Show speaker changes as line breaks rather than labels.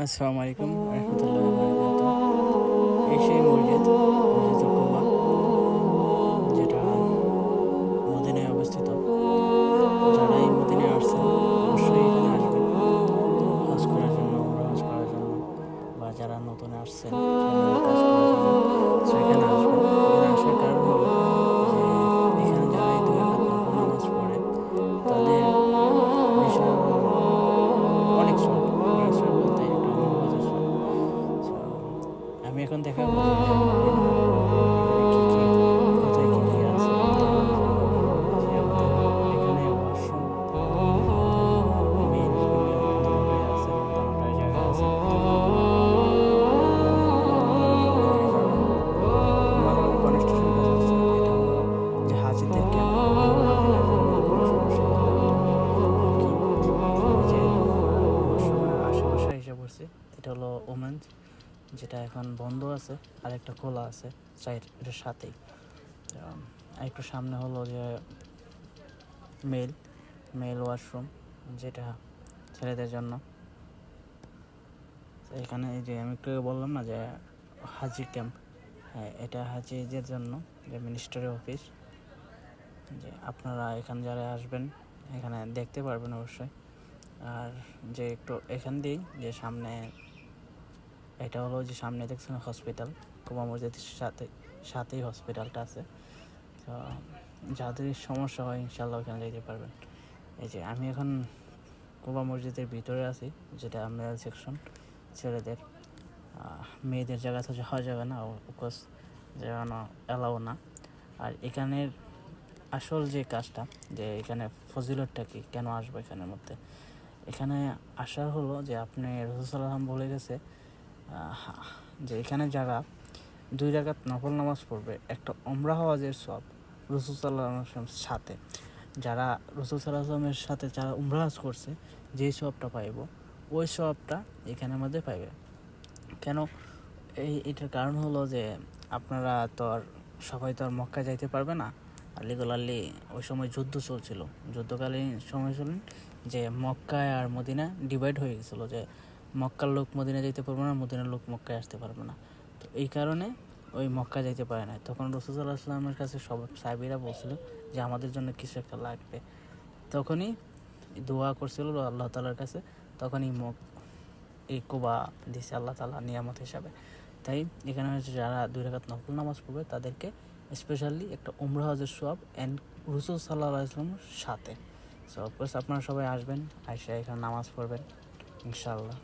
আসসালামু আলাইকুম রহমতুল্লাহ বারাকাতুহু। এই সেই মসজিদুল কুবা, যেটা মদিনায় অবস্থিত। যারা এই মদিনায় আসছেন অবশ্যই এখানে আসবেন হজ করার জন্য, উমরা হজ করার জন্য, বা যারা নতুন আসছেন সরকারি কাজ করার জন্য, সো এখানে আসবেন। এখানে আসার কারণ হলো যে এখানে যারা এই 2 রাকাত নফল নামাজ পড়ে তাদের বিশাল অনেক সওয়াব, অনেক সওয়াব বলতে একটা উমরা হজের সওয়াব। সো আমি এখন দেখাবো যে এখানে কি কি, কোথায় কি কি আছে। এই যে আমাদের এখানে ওয়াশরুম, মেল ফিমেল দুটোটাই আছে, দুটোটাই জায়গা আছে। এখানে যারা মাঝে মাঝে কনস্ট্রাকশন কাজ হচ্ছে, এটা হলো যে হাজিদের ক্যাম্প, হাজিদের জন্য কোনো সমস্যা হলে ওটা আর কি। এই যে ওয়াশরুমের আশেপাশে এসে পড়ছি, এটা হলো ওমেন্স, যেটা এখন বন্ধ আছে, আর একটা খোলা আছে এটার সাথেই। আর একটু সামনে হলো যে মেল মেল ওয়াশরুম, যেটা ছেলেদের জন্য। এখানে এই যে আমি একটু বললাম না যে হাজি ক্যাম্প, হ্যাঁ এটা হাজিদের জন্য, যে মিনিস্ট্রি অফিস। যে আপনারা এখানে যারা আসবেন এখানে দেখতে পারবেন অবশ্যই। আর যে একটু এখান দিয়েই যে সামনে, এটা হলো যে সামনে দেখছেন হসপিটাল, কুবা মসজিদের সাথেই হসপিটালটা আছে। তো যাদের সমস্যা হয় ইনশাল্লাহ ওখানে যেতে পারবেন। এই যে আমি এখন কুবা মসজিদের ভিতরে আছি, যেটা মেল সেকশন ছেলেদের। মেয়েদের জায়গা তো যাওয়া যাবে না, অফকোর্স যাওয়ানো অ্যালাউ না। আর এখানের আসল যে কাজটা, যে এখানে ফজিলতটা কি, কেন আসবো এখানের মধ্যে, এখানে আসার হলো যে আপনি রাসূল সাল্লাল্লাহু আলাইহি বলে গেছে যে এখানে যারা 2 রাকাত নফল নামাজ পড়বে একটা উমরা হজের সওয়াব রাসূল সাল্লাল্লাহু আলাইহি ওয়াসাল্লামের সাথে, যারা রাসূল সাল্লাল্লাহু আলাইহি ওয়াসাল্লামের সাথে যারা উমরা হজ করছে যেই সওয়াবটা পাইব, ওই সওয়াবটা এখানের মধ্যে পাইবে। কেন এটার কারণ হলো যে আপনারা তো আর সবাই তো আর মক্কা যাইতে পারবে না। রেগুলারলি ওই সময় যুদ্ধ চলছিল, যুদ্ধকালীন সময় ছিলেন যে মক্কায় আর মদিনা ডিভাইড হয়ে গেছিলো, যে মক্কার লোক মদিনা যেতে পারবে না, মদিনার লোক মক্কায় আসতে পারবে না। তো এই কারণে ওই মক্কা যাইতে পারে না। তখন রাসূল সাল্লাল্লাহু আলাইহি ওয়াসাল্লামের কাছে সব সাহাবীরা বলছিল যে আমাদের জন্য কিছু একটা লাগবে। তখনই দোয়া করছিল আল্লাহ তাআলার কাছে, তখনই এই কুবা দিছে আল্লাহ তাআলা নিয়ামত হিসাবে। তাই এখানে হচ্ছে যারা 2 রাকাত নফল নামাজ পড়বে তাদেরকে স্পেশালি একটা উমরা হজের সওয়াব অ্যান্ড রাসূল সাল্লাল্লাহু আলাইহি ওয়াসাল্লামের সাথে। সো অফকোর্স আপনারা সবাই আসবেন, আইসা এখানে নামাজ পড়বেন ইনশাআল্লাহ।